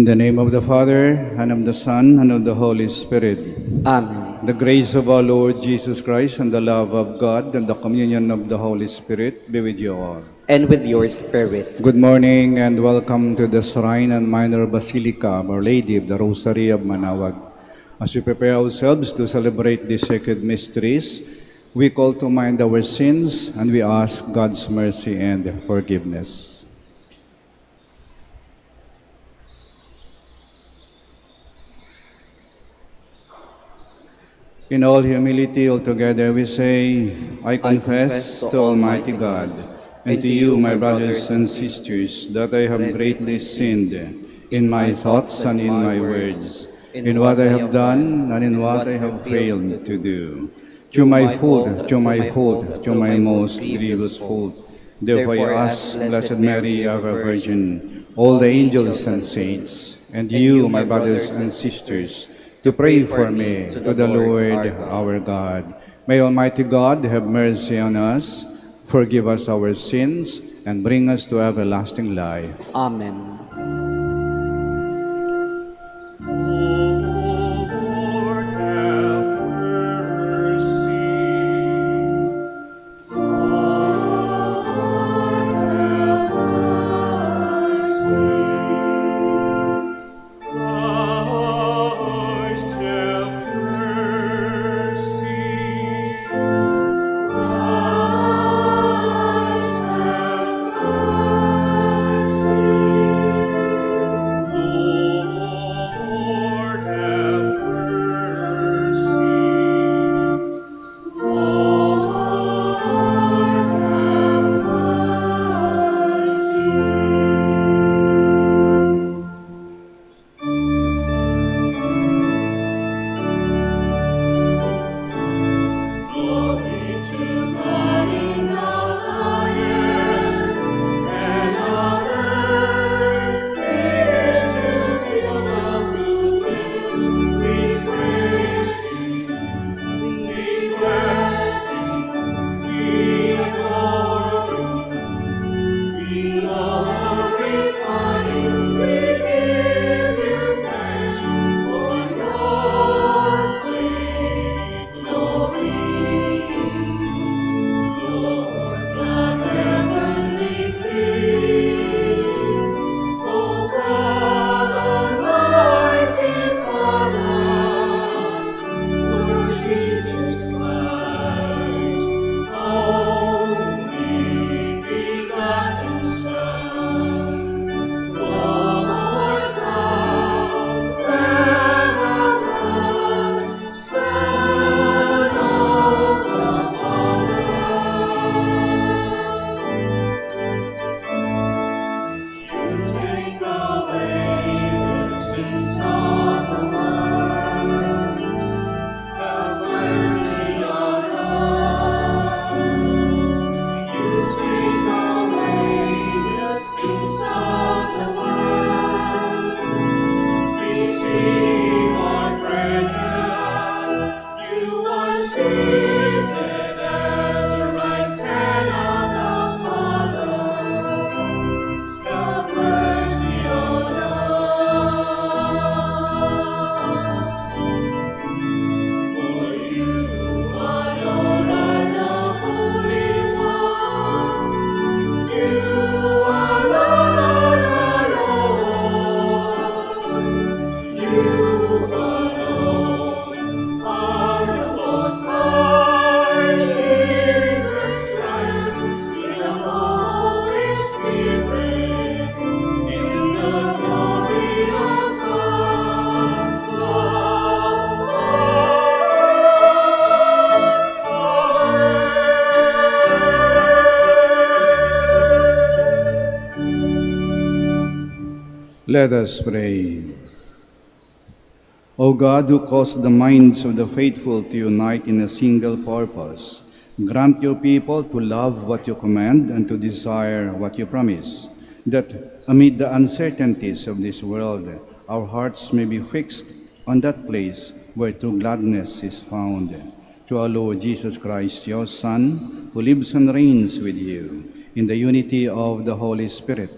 the name of the Father, and of the Son, and of the Holy Spirit. Amen. The grace of our Lord Jesus Christ, and the love of God, and the communion of the Holy Spirit be with you all. And with your spirit. Good morning and welcome to the Shrine and Minor Basilica of Our Lady of the Rosary of Manaoag. As we prepare ourselves to celebrate these sacred mysteries, we call to mind our sins and we ask God's mercy and forgiveness. In all humility, altogether we say, I confess to Almighty God and to you, my brothers and sisters, that I have greatly sinned in my thoughts and in my words, in what I have done and in what I have failed to do. Through my fault, through my most grievous fault. Therefore I ask Blessed Mary, ever Virgin, all the angels and saints, and you, my brothers and sisters, to pray for me to the Lord our God. May Almighty God have mercy on us, forgive us our sins, and bring us to everlasting life. Amen. Let us pray. O God, who caused the minds of the faithful to unite in a single purpose, grant your people to love what you command and to desire what you promise, that amid the uncertainties of this world, our hearts may be fixed on that place where true gladness is found. Through our Lord Jesus Christ, your Son, who lives and reigns with you in the unity of the Holy Spirit,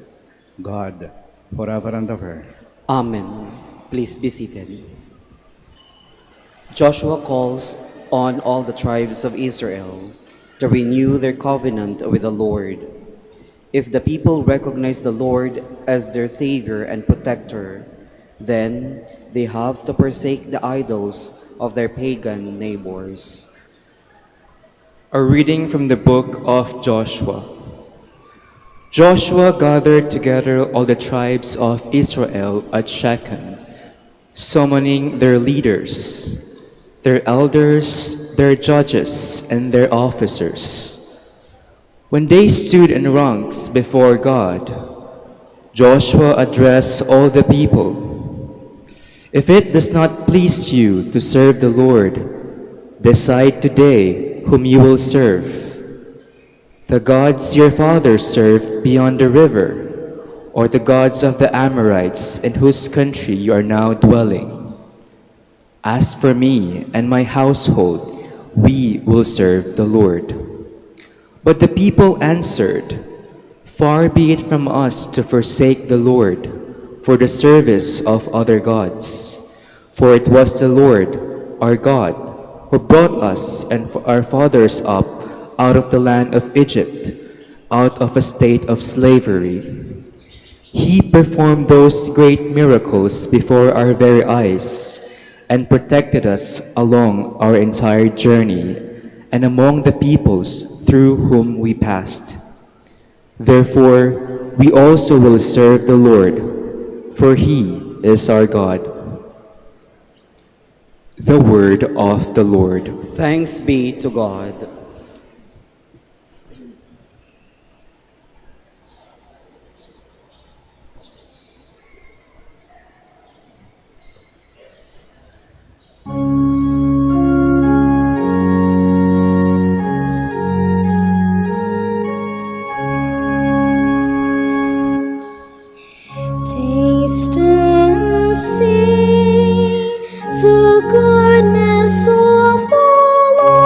God, forever and ever. Amen. Please be seated. Joshua calls on all the tribes of Israel to renew their covenant with the Lord. If the people recognize the Lord as their Savior and Protector, then they have to forsake the idols of their pagan neighbors. A reading from the book of Joshua. Joshua gathered together all the tribes of Israel at Shechem, summoning their leaders, their elders, their judges, and their officers. When they stood in ranks before God, Joshua addressed all the people. If it does not please you to serve the Lord, decide today whom you will serve. The gods your fathers served beyond the river, or the gods of the Amorites in whose country you are now dwelling. As for me and my household, we will serve the Lord. But the people answered, Far be it from us to forsake the Lord for the service of other gods. For it was the Lord, our God, who brought us and our fathers up out of the land of Egypt, out of a state of slavery. He performed those great miracles before our very eyes and protected us along our entire journey and among the peoples through whom we passed. Therefore, we also will serve the Lord, for He is our God. The word of the Lord. Thanks be to God. Taste and see the goodness of the Lord.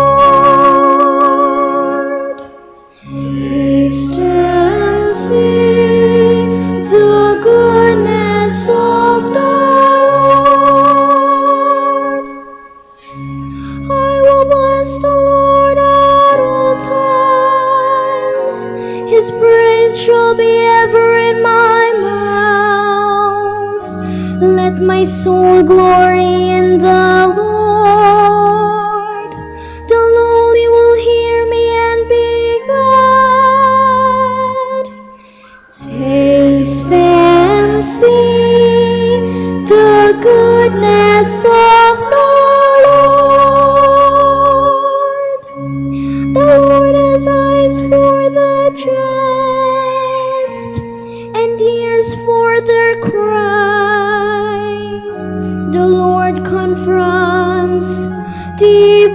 Taste and see the goodness of the Lord. I will bless the Lord at all times. His praise shall be ever in my mouth. Let my soul glory in the Lord. The lowly will hear me and be glad. Taste and see the goodness of the Lord. The Lord has eyes for the just and ears for their cry. The Lord confronts the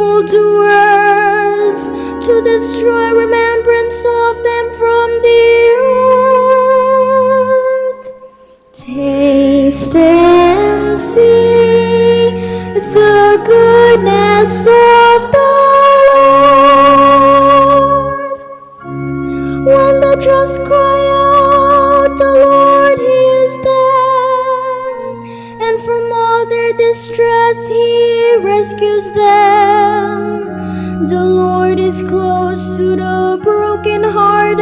evildoers to destroy remembrance of them from the earth. Taste and see the goodness of the Lord. When the just cry out, the Lord hears them, and from all their distress He rescues them. The Lord is close to the brokenhearted,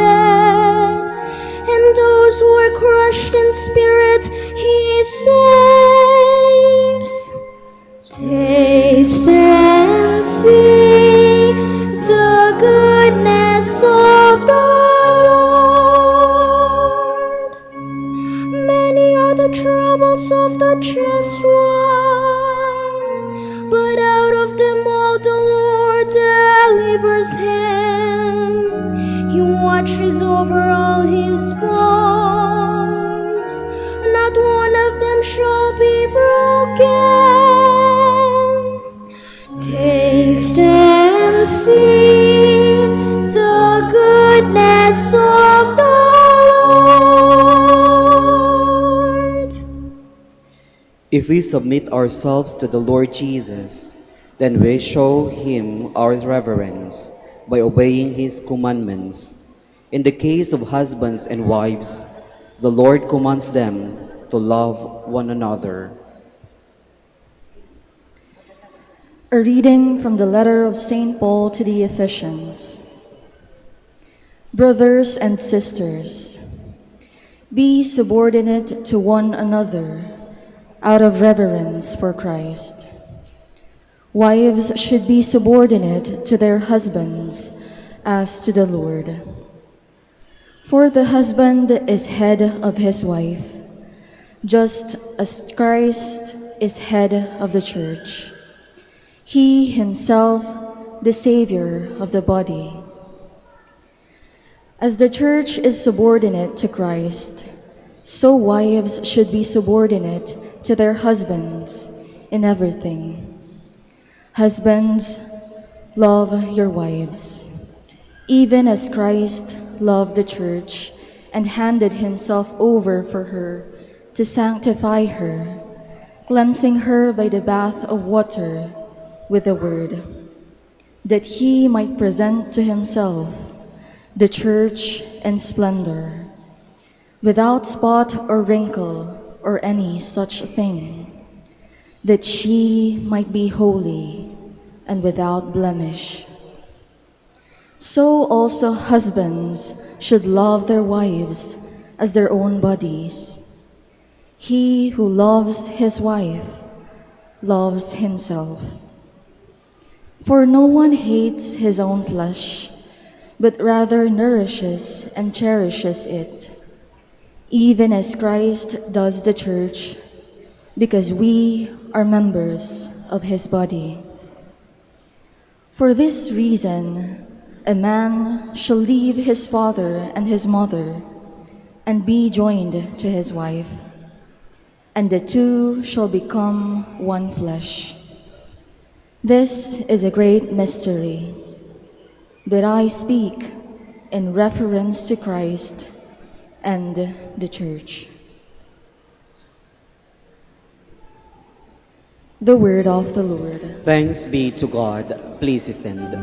and those who are crushed in spirit He saves. Taste and see the goodness of the Lord. Many are the troubles of the just one, but out of them all the Lord delivers him. He watches over all his bones, not one of them shall be broken. Taste and see the goodness of the Lord. If we submit ourselves to the Lord Jesus, then we show Him our reverence by obeying His commandments. In the case of husbands and wives, the Lord commands them to love one another. A reading from the letter of St. Paul to the Ephesians. Brothers and sisters, be subordinate to one another out of reverence for Christ. Wives should be subordinate to their husbands as to the Lord. For the husband is head of his wife, just as Christ is head of the church, he himself the Savior of the body. As the church is subordinate to Christ, so wives should be subordinate to their husbands in everything. Husbands, love your wives, even as Christ loved the church and handed himself over for her to sanctify her, cleansing her by the bath of water with the word, that he might present to himself the church in splendor, without spot or wrinkle or any such thing, that she might be holy and without blemish. So also husbands should love their wives as their own bodies. He who loves his wife loves himself. For no one hates his own flesh, but rather nourishes and cherishes it, even as Christ does the church, because we are members of his body. For this reason, a man shall leave his father and his mother, and be joined to his wife, and the two shall become one flesh. This is a great mystery, but I speak in reference to Christ and the church. The word of the Lord. Thanks be to God. Please stand.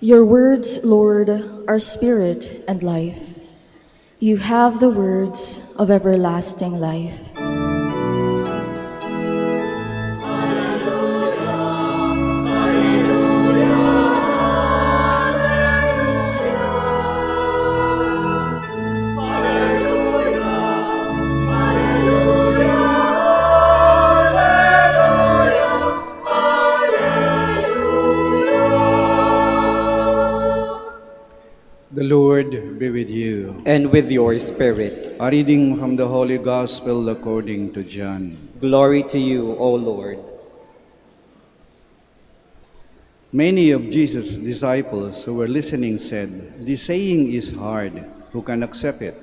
Your words, Lord, are spirit and life. You have the words of everlasting life. The Lord be with you. And with your spirit. A reading from the Holy Gospel according to John. Glory to you, O Lord. Many of Jesus' disciples who were listening said, "This saying is hard. Who can accept it?"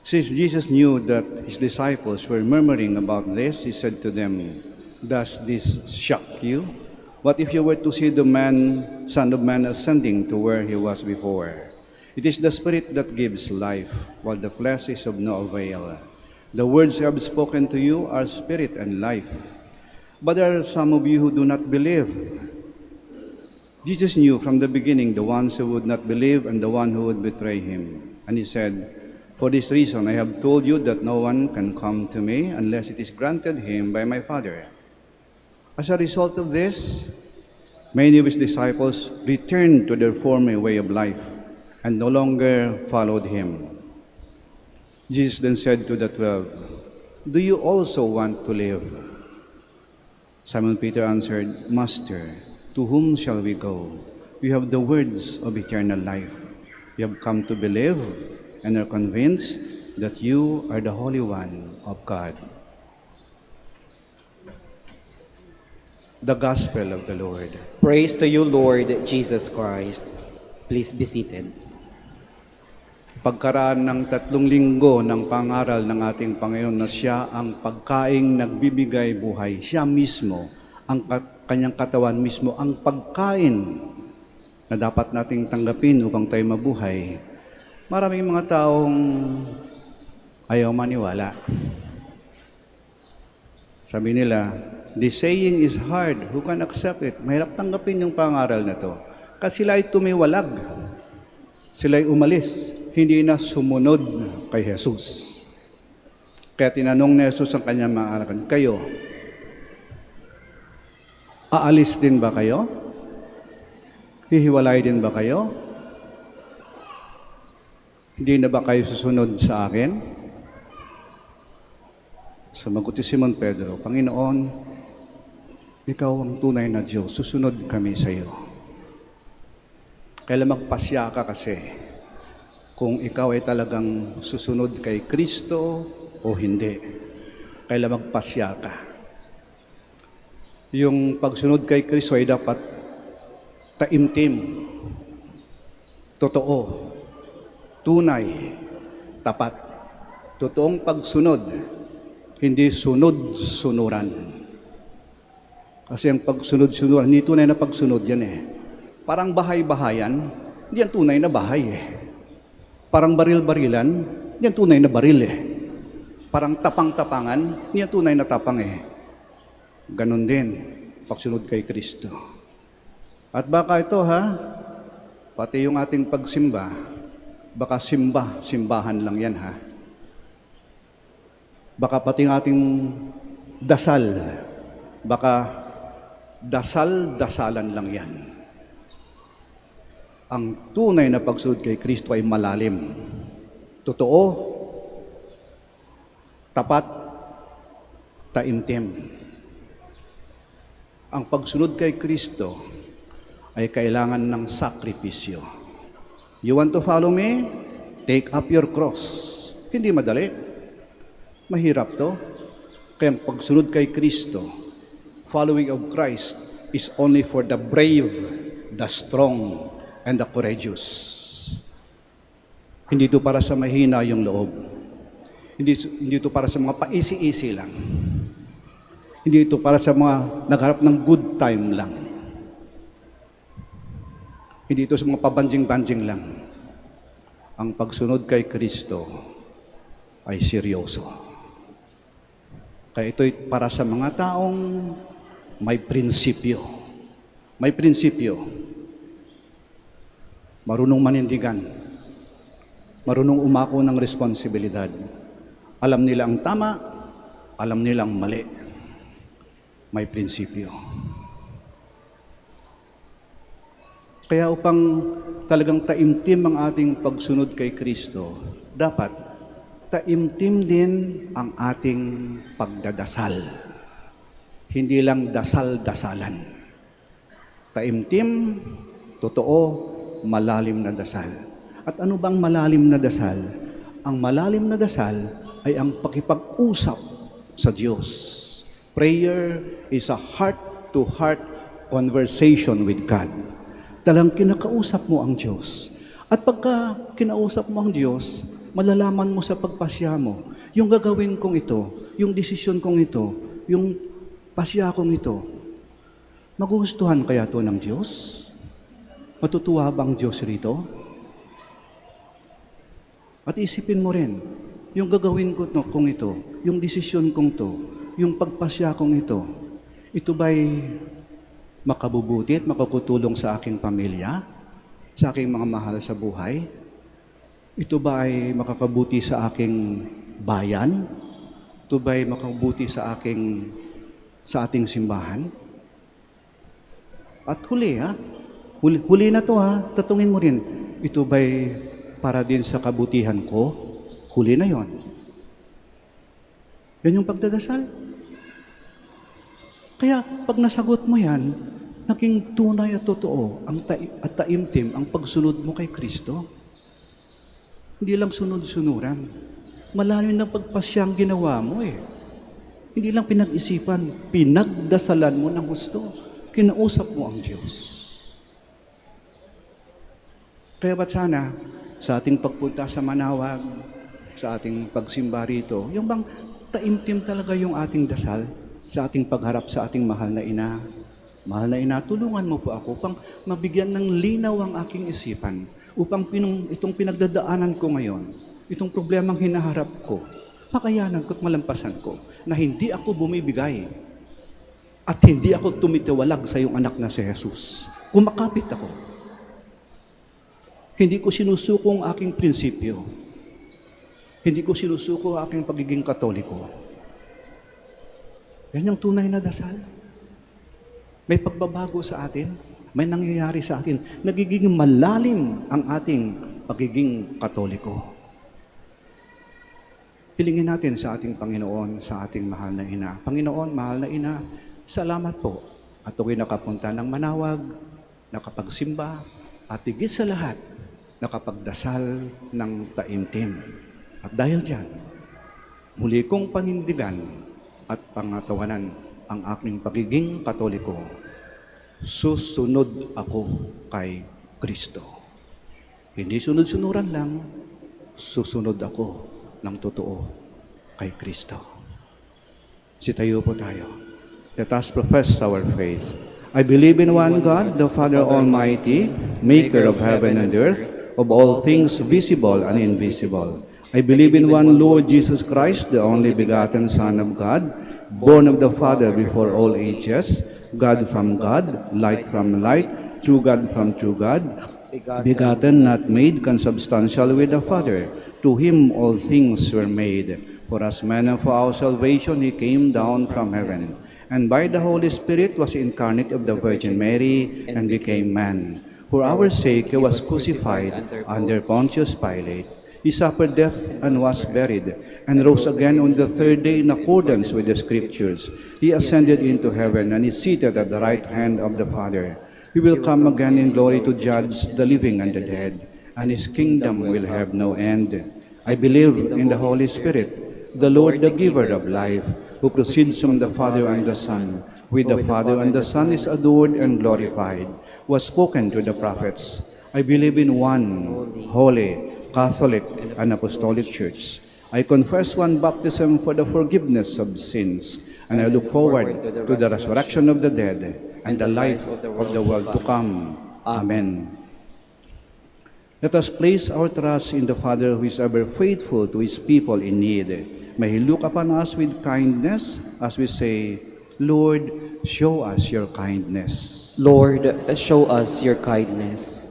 Since Jesus knew that his disciples were murmuring about this, he said to them, "Does this shock you? What if you were to see the Son of Man ascending to where he was before? It is the Spirit that gives life, while the flesh is of no avail. The words I have spoken to you are spirit and life. But there are some of you who do not believe." Jesus knew from the beginning the ones who would not believe and the one who would betray him. And he said, "For this reason I have told you that no one can come to me unless it is granted him by my Father." As a result of this, many of his disciples returned to their former way of life and no longer followed him. Jesus then said to the 12, "Do you also want to live?" Simon Peter answered, "Master, to whom shall we go? We have the words of eternal life. We have come to believe and are convinced that you are the Holy One of God." The Gospel of the Lord. Praise to you, Lord Jesus Christ. Please be seated. Pagkaraan ng 3 linggo ng pangaral ng ating Panginoon na siya ang pagkaing nagbibigay buhay, siya mismo, ang kanyang katawan mismo, ang pagkain na dapat nating tanggapin upang tayo mabuhay. Maraming mga taong ayaw maniwala. Sabi nila, the saying is hard. Who can accept it? Mahirap tanggapin yung pangaral na to. Kasi sila ay tumiwalag. Sila ay umalis. Hindi na sumunod kay Jesus. Kaya tinanong ni Jesus ang kanyang mga anak, kayo, aalis din ba kayo? Hihiwalay din ba kayo? Hindi na ba kayo susunod sa akin? Sumagot si Simon Pedro, Panginoon, ikaw ang tunay na Diyos, susunod kami sa iyo. Kailan magpasya ka kasi kung ikaw ay talagang susunod kay Kristo o hindi. Kailan magpasya ka. Yung pagsunod kay Kristo ay dapat taimtim, totoo, tunay, tapat. Totoong pagsunod, hindi sunod-sunuran. Kasi ang pagsunod-sunuran, hindi tunay na pagsunod yan eh. Parang bahay-bahayan, hindi yan tunay na bahay eh. Parang baril-barilan, hindi yan tunay na baril eh. Parang tapang-tapangan, hindi yan tunay na tapang eh. Ganon din, pagsunod kay Kristo. At baka ito pati yung ating pagsimba, baka simbahan lang yan Baka pati yung ating dasal, baka dasal-dasalan lang yan. Ang tunay na pagsunod kay Kristo ay malalim. Totoo, tapat, taimtim. Ang pagsunod kay Kristo ay kailangan ng sakripisyo. You want to follow me? Take up your cross. Hindi madali. Mahirap to. Kaya ang pagsunod kay Kristo, following of Christ, is only for the brave, the strong, and the courageous. Hindi ito para sa mahina yung loob. Hindi ito para sa mga paisi-isi lang. Hindi ito para sa mga nagharap ng good time lang. Hindi ito sa mga pabanjing-banjing lang. Ang pagsunod kay Kristo ay seryoso. Kaya ito'y para sa mga taong may prinsipyo. May prinsipyo. Marunong manindigan. Marunong umako ng responsibilidad. Alam nila ang tama, alam nila ang mali. May prinsipyo. Kaya upang talagang taimtim ang ating pagsunod kay Kristo, dapat taimtim din ang ating pagdadasal. Hindi lang dasal-dasalan. Taimtim, totoo, malalim na dasal. At ano bang malalim na dasal? Ang malalim na dasal ay ang pakipag-usap sa Diyos. Prayer is a heart-to-heart conversation with God. Talagang kinakausap mo ang Diyos. At pagka kinausap mo ang Diyos, malalaman mo sa pagpasya mo, yung gagawin kong ito, yung desisyon kong ito, yung pasya kong ito, magugustuhan kaya to ng Diyos? Matutuwa bang Diyos rito? At isipin mo rin, yung gagawin ko kong ito, yung desisyon kong to, yung pagpasya kong ito ba'y makabubuti at makakutulong sa aking pamilya, sa aking mga mahal sa buhay? Ito ba ay makakabuti sa aking bayan? Ito ba ay makakabuti sa ating simbahan? At huli na to tatungin mo rin, ito ba ay para din sa kabutihan ko? Huli na yon. Yan yung pagdadasal. Kaya pag nasagot mo yan, naging tunay at totoo at taimtim ang pagsunod mo kay Kristo. Hindi lang sunod-sunuran. Malalim na pagpasyang ginawa mo eh. Hindi lang pinag-isipan, pinagdasalan mo ng gusto. Kinausap mo ang Diyos. Kaya ba't sana, sa ating pagpunta sa Manawag, sa ating pagsimba rito, yung bang taimtim talaga yung ating dasal sa ating pagharap sa ating mahal na ina. Mahal na ina, tulungan mo po ako upang mabigyan ng linaw ang aking isipan, upang itong pinagdadaanan ko ngayon, itong problemang hinaharap ko, pakayanan ko at malampasan ko na hindi ako bumibigay at hindi ako tumitiwalag sa iyong anak na si Jesus. Kumakapit ako. Hindi ko sinusuko ang aking prinsipyo. Hindi ko sinusuko ang aking pagiging Katoliko. Yan yung tunay na dasal. May pagbabago sa atin, may nangyayari sa atin, nagiging malalim ang ating pagiging Katoliko. Pilingin natin sa ating Panginoon, sa ating mahal na ina. Panginoon, mahal na ina, salamat po at ako'y nakapunta ng Manawag, nakapagsimba, at higit sa lahat, nakapagdasal ng taimtim. At dahil dyan, muli kong panindigan at pangatawanan ang aking pagiging Katoliko. Susunod ako kay Kristo. Hindi sunod-sunuran lang, susunod ako ng totoo kay Kristo. Sitayo po tayo. Let us profess our faith. I believe in one God, the Father Almighty, maker of heaven and earth, of all things visible and invisible. I believe in one Lord Jesus Christ, the only begotten Son of God, born of the Father before all ages, God from God, light from light, true God from true God, begotten, not made, consubstantial with the Father. To him all things were made. For as manner for our salvation he came down from heaven, and by the Holy Spirit was incarnate of the Virgin Mary, and became man. For our sake he was crucified under Pontius Pilate. He suffered death and was buried, and rose again on the third day in accordance with the Scriptures. He ascended into heaven, and is seated at the right hand of the Father. He will come again in glory to judge the living and the dead, and his kingdom will have no end. I believe in the Holy Spirit, the Lord, the giver of life, who proceeds from the Father and the Son. With the Father and the Son is adored and glorified, was spoken to the prophets. I believe in one holy, Catholic, and Apostolic Church. I confess one baptism for the forgiveness of sins, and I look forward to the resurrection of the dead and the life of the world to come. Amen. Let us place our trust in the Father who is ever faithful to his people in need. May he look upon us with kindness as we say, Lord, show us your kindness. Lord, show us your kindness.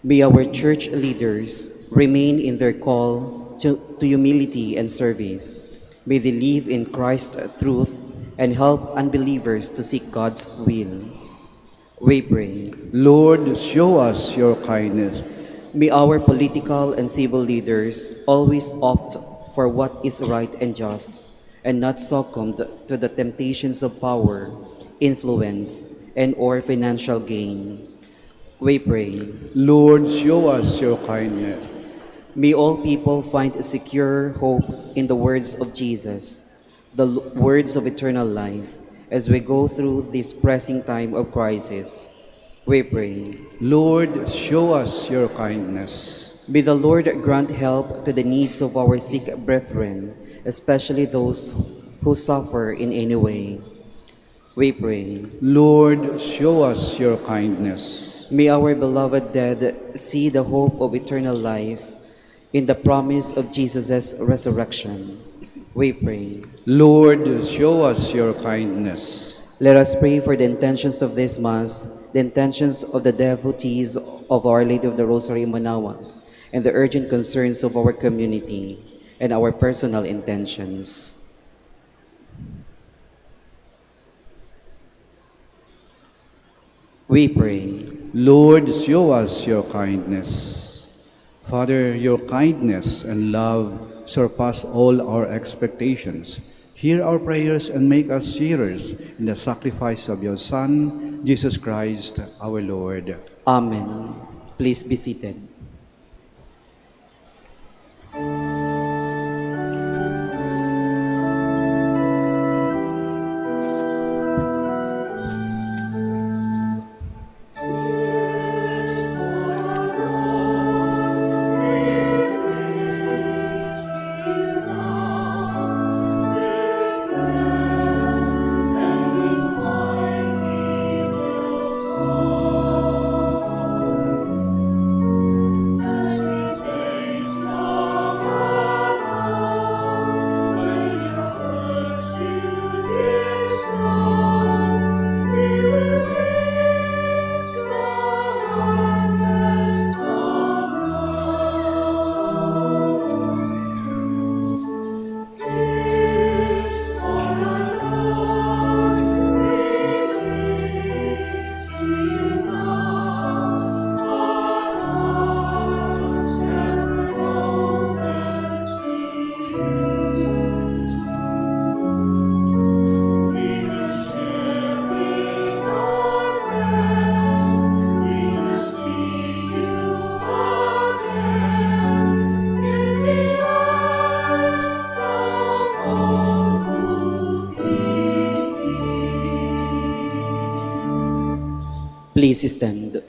May our church leaders remain in their call to humility and service. May they live in Christ's truth and help unbelievers to seek God's will. We pray. Lord, show us your kindness. May our political and civil leaders always opt for what is right and just, and not succumb to the temptations of power, influence, and or financial gain. We pray. Lord, show us your kindness. May all people find a secure hope in the words of Jesus, the words of eternal life, as we go through this pressing time of crisis. We pray. Lord, show us your kindness. May the Lord grant help to the needs of our sick brethren, especially those who suffer in any way. We pray. Lord, show us your kindness. May our beloved dead see the hope of eternal life in the promise of Jesus' resurrection. We pray. Lord, show us your kindness. Let us pray for the intentions of this Mass, the intentions of the devotees of Our Lady of the Rosary in Manawag, and the urgent concerns of our community and our personal intentions. We pray. Lord, show us your kindness. Father, your kindness and love surpass all our expectations. Hear our prayers and make us sharers in the sacrifice of your Son, Jesus Christ, our Lord. Amen. Please be seated. Please stand.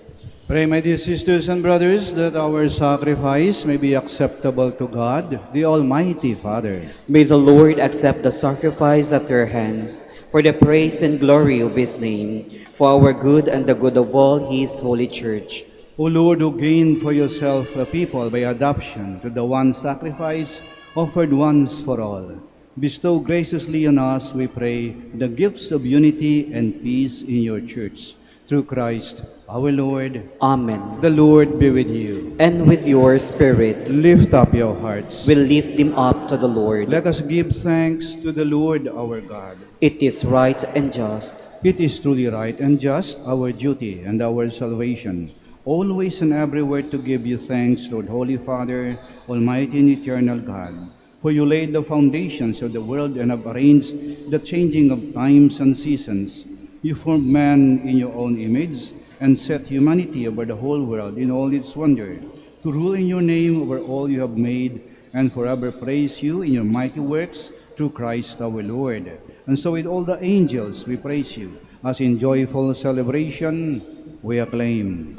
Pray, my dear sisters and brothers, that our sacrifice may be acceptable to God, the Almighty Father. May the Lord accept the sacrifice at your hands for the praise and glory of his name, for our good and the good of all his holy church. O Lord, who gained for yourself a people by adoption to the one sacrifice offered once for all, bestow graciously on us, we pray, the gifts of unity and peace in your church. Through Christ our Lord. Amen. The Lord be with you. And with your spirit, Lift up your hearts. we'll lift them up to the Lord. Let us give thanks to the Lord our God. It is right and just. It is truly right and just, our duty and our salvation, always and everywhere to give you thanks, Lord, Holy Father, Almighty and eternal God. For you laid the foundations of the world and have arranged the changing of times and seasons. You formed man in your own image and set humanity over the whole world in all its wonder, to rule in your name over all you have made, and forever praise you in your mighty works through Christ our Lord. And so with all the angels we praise you, as in joyful celebration we acclaim.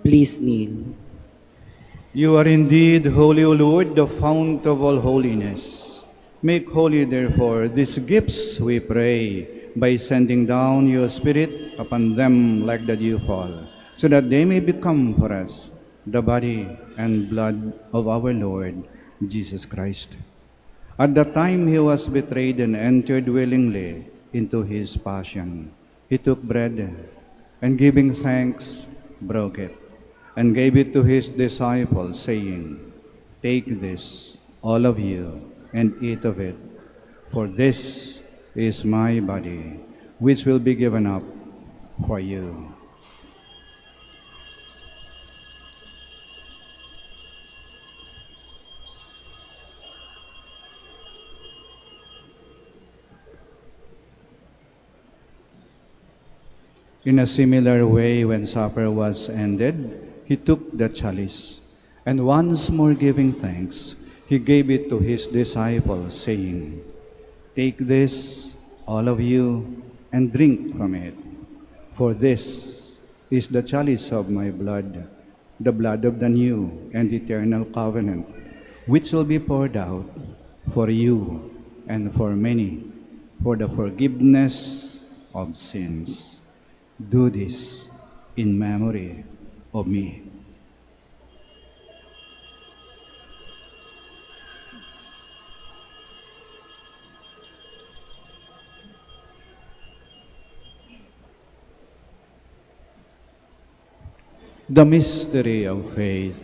Please kneel. You are indeed holy, O Lord, the fount of all holiness. Make holy, therefore, these gifts, we pray, by sending down your Spirit upon them like the dew fall, so that they may become for us the body and blood of our Lord Jesus Christ. At the time he was betrayed and entered willingly into his passion, he took bread and giving thanks, broke it, and gave it to his disciples, saying, "Take this, all of you, and eat of it, for this is my body, which will be given up for you." In a similar way, when supper was ended, he took the chalice, and once more giving thanks, he gave it to his disciples, saying, "Take this, all of you, and drink from it, for this is the chalice of my blood, the blood of the new and eternal covenant, which will be poured out for you and for many, for the forgiveness of sins. Do this in memory of me." The mystery of faith.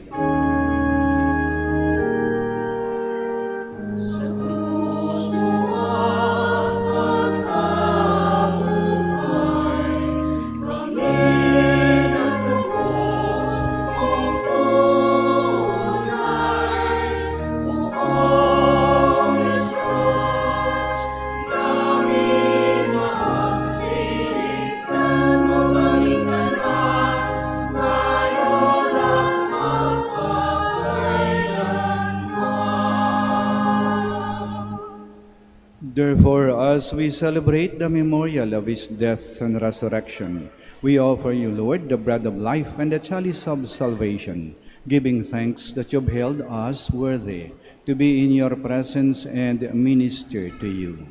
Therefore, as we celebrate the memorial of his death and resurrection, we offer you, Lord, the bread of life and the chalice of salvation, giving thanks that you have held us worthy to be in your presence and minister to you.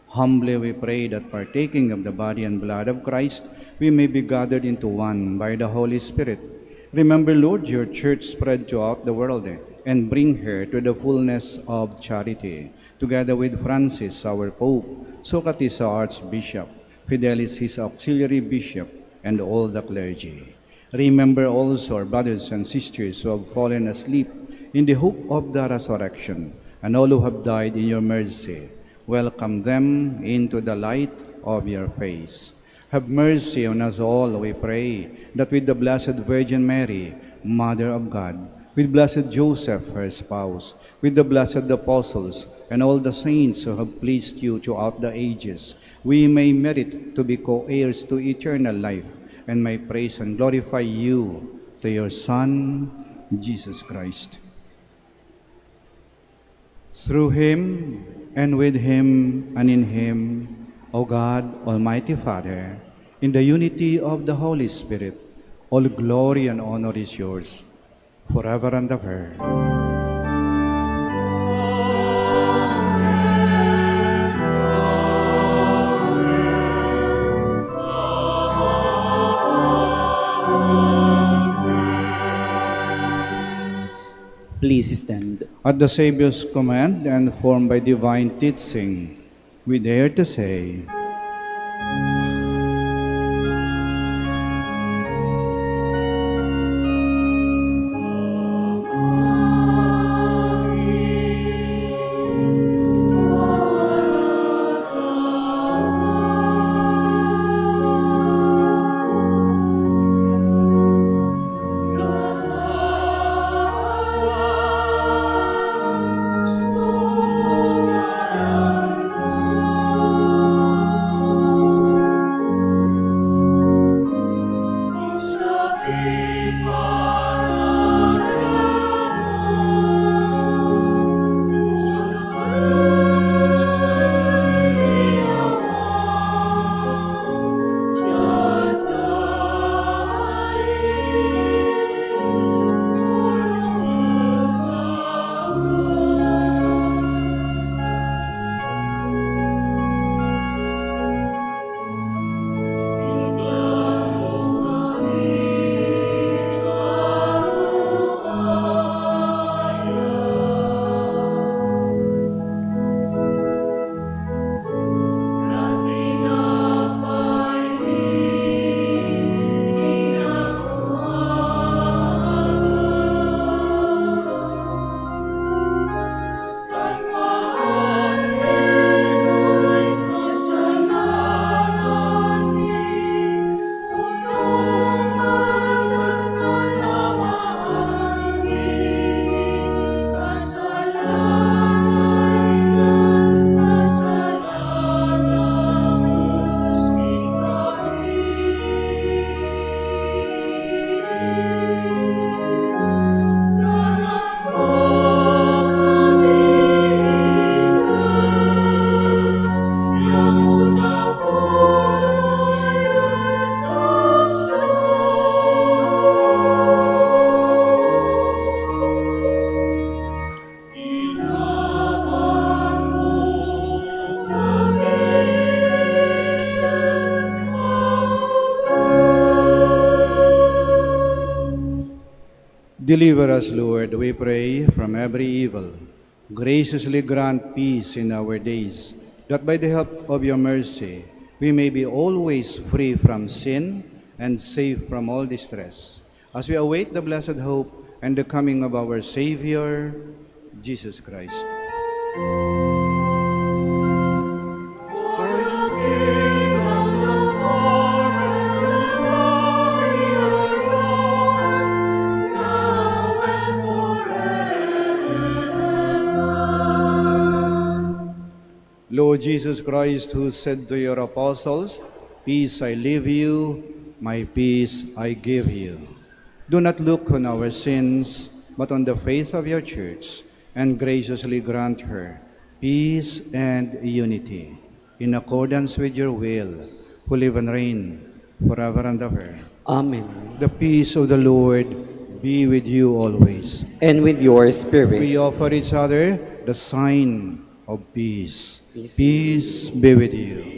Humbly we pray that partaking of the body and blood of Christ, we may be gathered into one by the Holy Spirit. Remember, Lord, your church spread throughout the world and bring her to the fullness of charity, together with Francis, our Pope, Socrates, our Archbishop, Fidelis, his auxiliary bishop, and all the clergy. Remember also our brothers and sisters who have fallen asleep in the hope of the resurrection, and all who have died in your mercy. Welcome them into the light of your face. Have mercy on us all, we pray, that with the Blessed Virgin Mary, Mother of God, with Blessed Joseph, her spouse, with the blessed apostles, and all the saints who have pleased you throughout the ages, we may merit to be co-heirs to eternal life, and may praise and glorify you to your Son, Jesus Christ. Through him, and with him, and in him, O God, Almighty Father, in the unity of the Holy Spirit, all glory and honor is yours, forever and ever. Please stand. At the Savior's command and formed by divine teaching, we dare to say, Deliver us, Lord, we pray, from every evil. Graciously grant peace in our days, that by the help of your mercy, we may be always free from sin and safe from all distress, as we await the blessed hope and the coming of our Savior, Jesus Christ. Lord Jesus Christ, who said to your apostles, "Peace I leave you, my peace I give you," do not look on our sins, but on the faith of your church, and graciously grant her peace, and unity, in accordance with your will, who live and reign forever and ever. Amen. The peace of the Lord be with you always. And with your spirit. We offer each other the sign of peace. Peace. Peace be with you.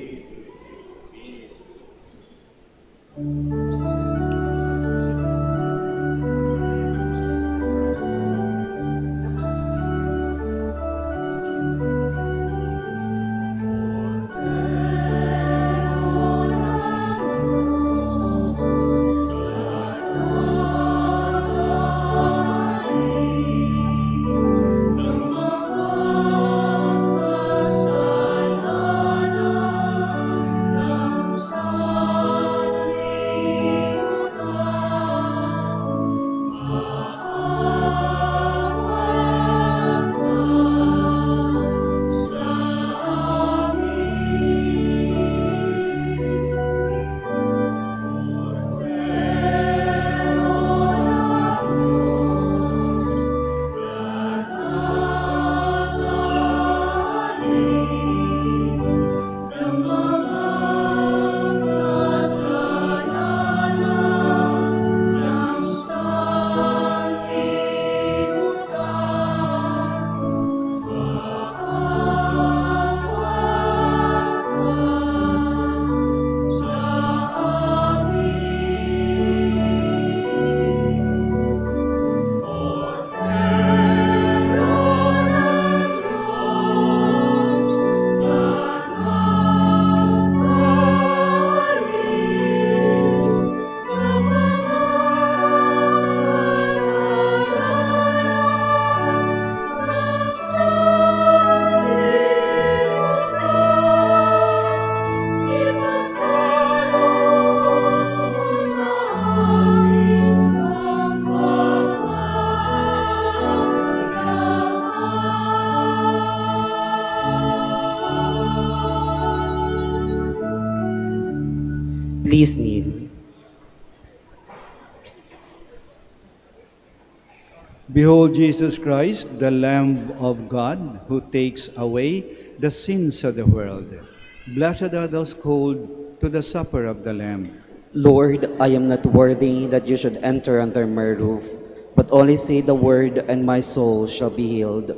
Please kneel. Behold Jesus Christ, the Lamb of God, who takes away the sins of the world. Blessed are those called to the supper of the Lamb. Lord, I am not worthy that you should enter under my roof, but only say the word, and my soul shall be healed.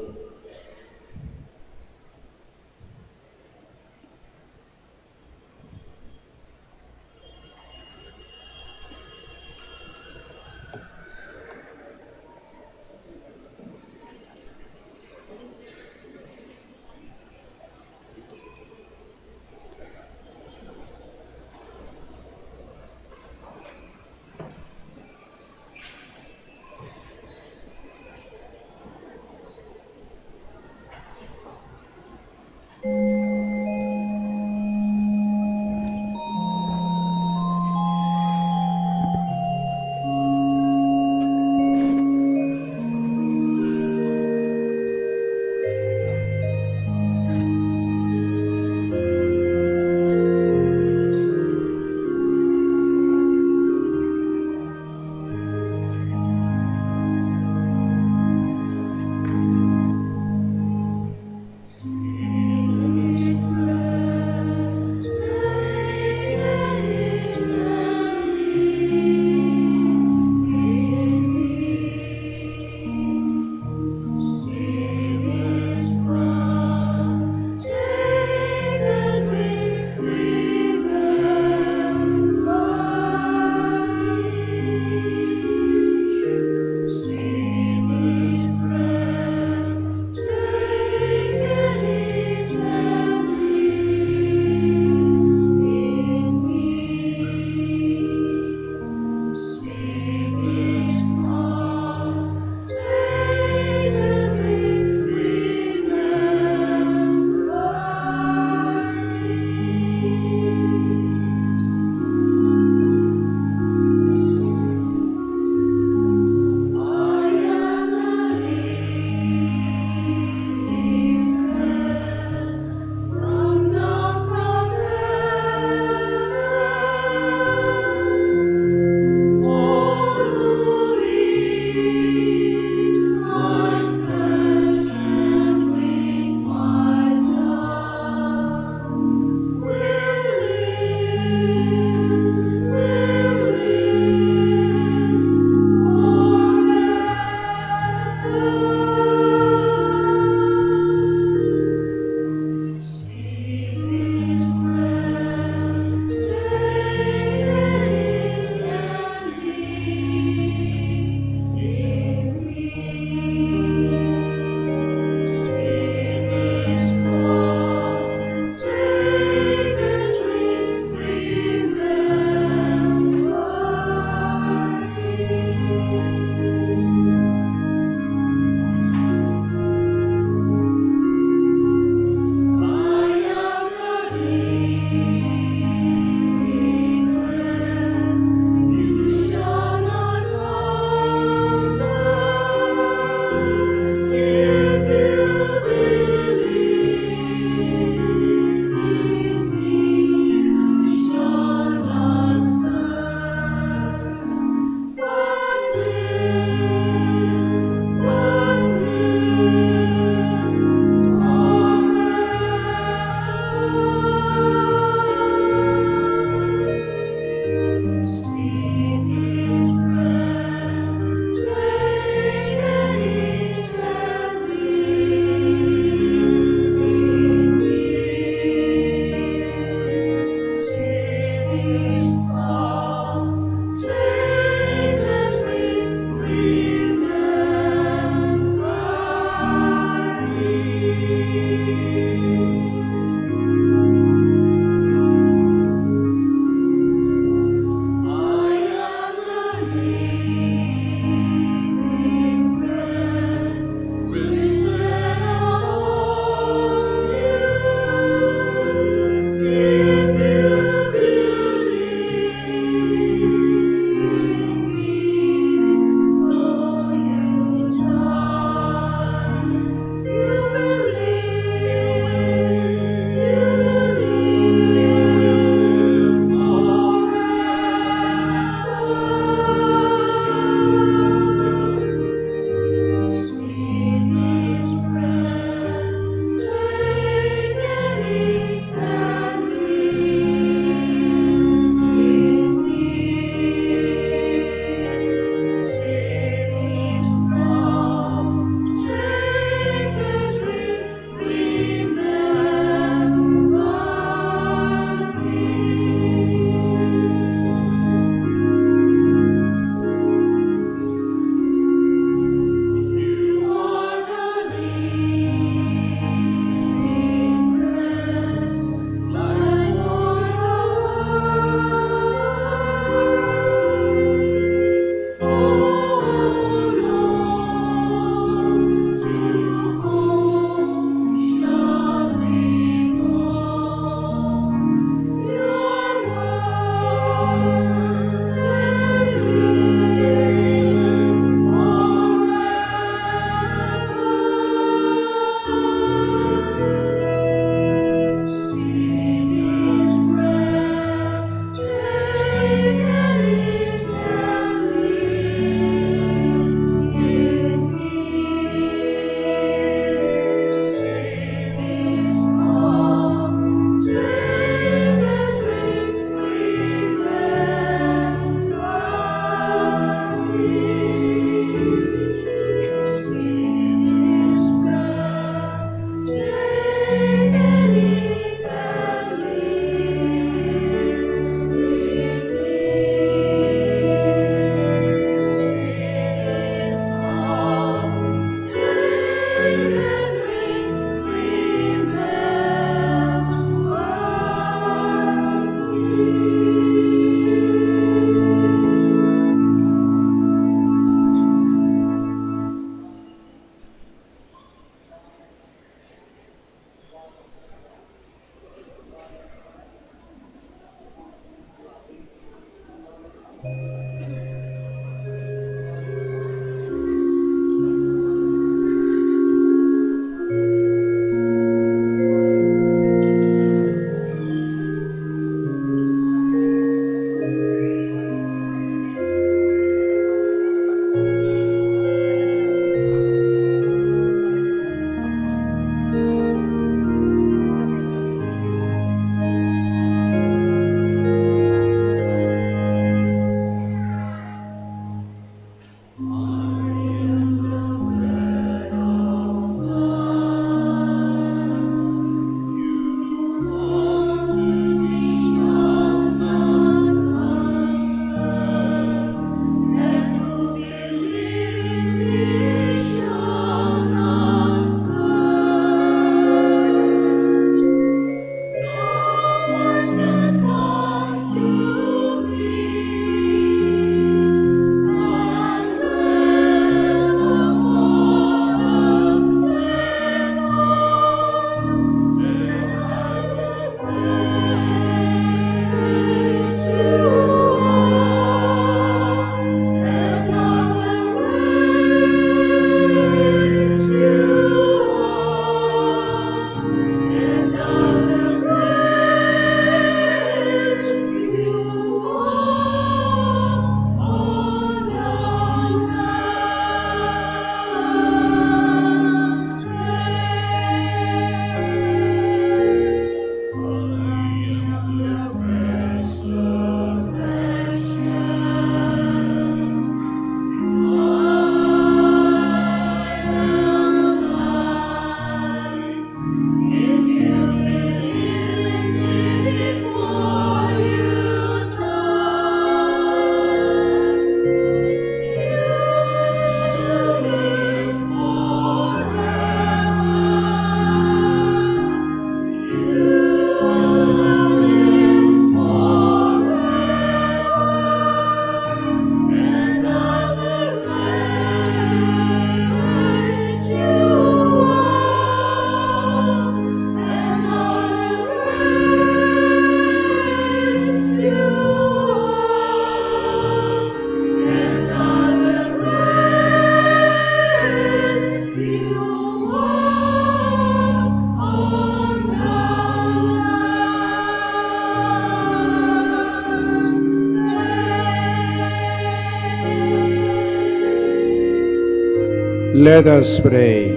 Let us pray.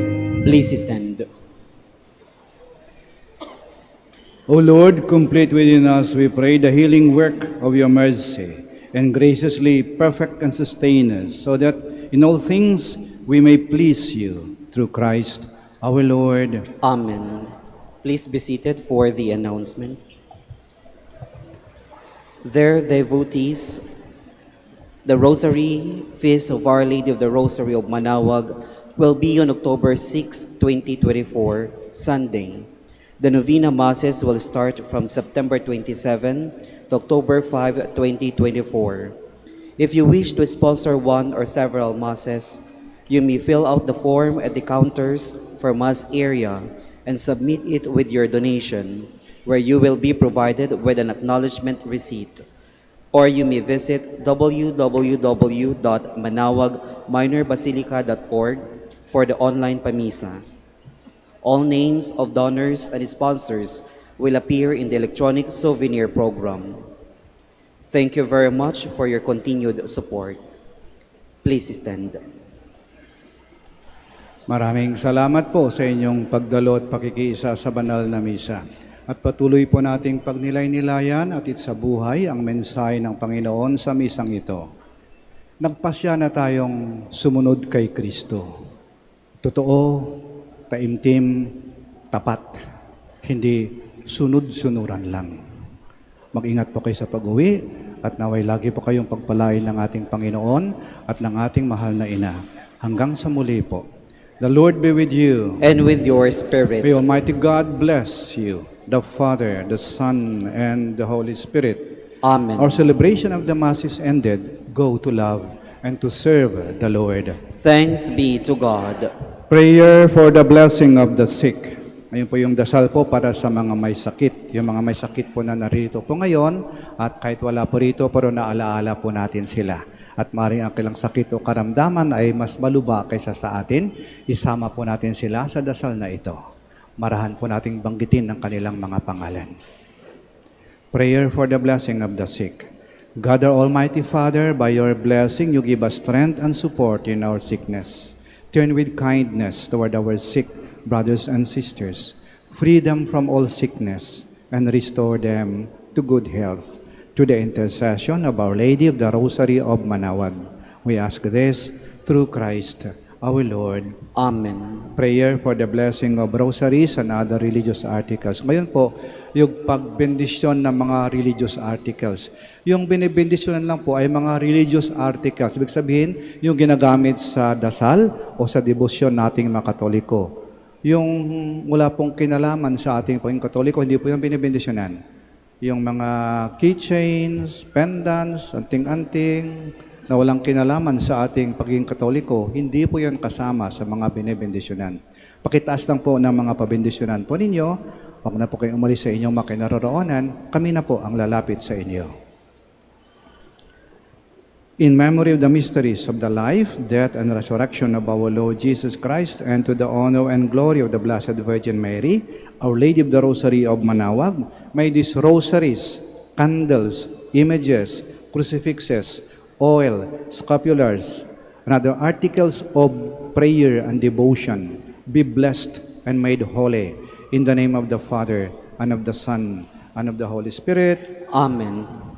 Please stand. O Lord, complete within us, we pray, the healing work of your mercy, and graciously perfect and sustain us, so that in all things we may please you, through Christ our Lord. Amen. Please be seated for the announcement. Their devotees, the Rosary Feast of Our Lady of the Rosary of Manaoag will be on October 6, 2024, Sunday. The Novena Masses will start from September 27 to October 5, 2024. If you wish to sponsor one or several Masses, you may fill out the form at the counters for Mass area and submit it with your donation, where you will be provided with an acknowledgement receipt. Or you may visit www.manawagminorbasilica.org for the online pamisa. All names of donors and sponsors will appear in the electronic souvenir program. Thank you very much for your continued support. Please stand. Maraming salamat po sa inyong pagdalo at pakikiisa sa banal na misa. At patuloy po nating pagnilay-nilayan at sa buhay ang mensahe ng Panginoon sa misang ito. Nagpasya na tayong sumunod kay Kristo. Totoo, taimtim, tapat, hindi sunod-sunuran lang. Mag-ingat po kayo sa pag-uwi at naway lagi po kayong pagpalain ng ating Panginoon at ng ating mahal na Ina. Hanggang sa muli po. The Lord be with you. And with your spirit. May Almighty God bless you, the Father, the Son, and the Holy Spirit. Amen. Our celebration of the Mass is ended. Go to love and to serve the Lord. Thanks be to God. Prayer for the blessing of the sick. Ngayon po yung dasal po para sa mga may sakit. Yung mga may sakit po na narito po ngayon at kahit wala po rito pero naalaala po natin sila. At maaaring ang kailang sakit o karamdaman ay mas maluba kaysa sa atin. Isama po natin sila sa dasal na ito. Marahan po nating banggitin ang kanilang mga pangalan. Prayer for the blessing of the sick. God our Almighty Father, by your blessing you give us strength and support in our sickness. Turn with kindness toward our sick brothers and sisters. Free them from all sickness and restore them to good health. To the intercession of Our Lady of the Rosary of Manaoag, we ask this through Christ our Lord. Amen. Prayer for the blessing of rosaries and other religious articles. Ngayon po, yung pagbendisyon ng mga religious articles. Yung binibendisyonan lang po ay mga religious articles. Ibig sabihin, yung ginagamit sa dasal o sa debosyon nating mga Katoliko. Yung wala pong kinalaman sa ating pagiging Katoliko, hindi po yung binibendisyonan. Yung mga keychains, pendants, anting-anting, na walang kinalaman sa ating pagiging Katoliko, hindi po yan kasama sa mga binibendisyonan. Pakitaas lang po ng mga pabendisyonan po ninyo. Huwag na po kayong umalis sa inyong mga kinaroroonan. Kami na po ang lalapit sa inyo. In memory of the mysteries of the life, death, and resurrection of our Lord Jesus Christ, and to the honor and glory of the Blessed Virgin Mary, Our Lady of the Rosary of Manaoag, may these rosaries, candles, images, crucifixes, oil, scapulars, and other articles of prayer and devotion be blessed and made holy. In the name of the Father, and of the Son, and of the Holy Spirit. Amen.